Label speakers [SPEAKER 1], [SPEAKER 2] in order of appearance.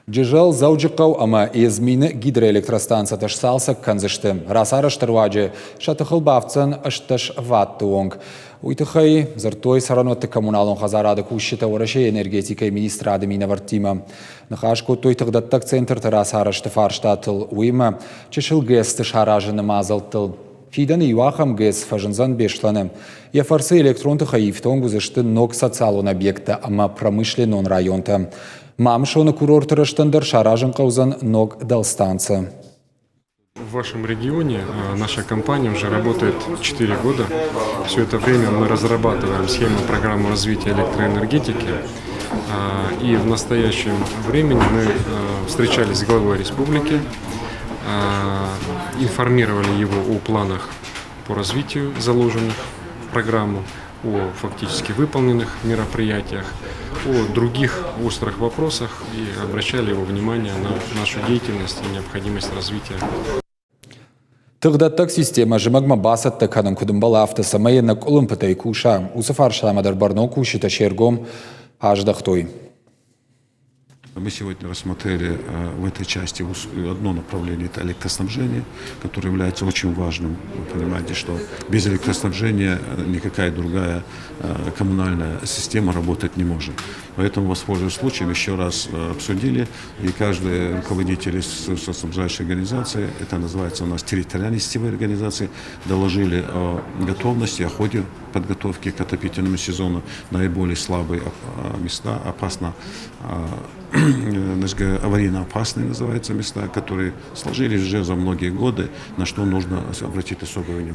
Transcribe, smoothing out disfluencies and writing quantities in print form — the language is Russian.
[SPEAKER 1] Джижал зауджикау, ама измины гидроэлектростанция ташсалса канзыштым. Расараштырваджи шатыхылбавцын ашташ ваттуонг. Уйтыхай зартой саранотты коммуналон хазарады кущита ораши энергетика министра Адамина Вартима. Нахашку тойтыгдаттак центр тарасарашты фарштатыл уйма чешил гэсты шаражыны мазалтыл. Фидан юахам гэс фажынзан бешланы. Яфарсы электронты хаифтон гузышты ног социалон объекта, ама промышленон районта. Мамшоны курортырыштындар шаражын каузан ног далстанца.
[SPEAKER 2] В вашем регионе наша компания уже работает 4 года. Все это время мы разрабатываем схему программы развития электроэнергетики. И в настоящем времени мы встречались с главой республики, информировали его о планах по развитию заложенных в программу, о фактически выполненных мероприятиях, о других острых вопросах и обращали его внимание на нашу деятельность и необходимость развития.
[SPEAKER 1] Тыгдаттак система жымагма басатты канын кудымбала автоса майеннак олымпытай куша. Усыфар шаламадар барно кушита шергом аждахтой.
[SPEAKER 3] Мы сегодня рассмотрели в этой части одно направление – это электроснабжение, которое является очень важным. Вы понимаете, что без электроснабжения никакая другая коммунальная система работать не может. Поэтому, воспользуясь случаем, еще раз обсудили, и каждый руководитель снабжающей организации, это называется у нас территориальные сетевые организации, доложили о готовности, о ходе подготовки к отопительному сезону наиболее слабые места, опасно аварийно опасные называются места, которые сложились уже за многие годы, на что нужно обратить особое внимание.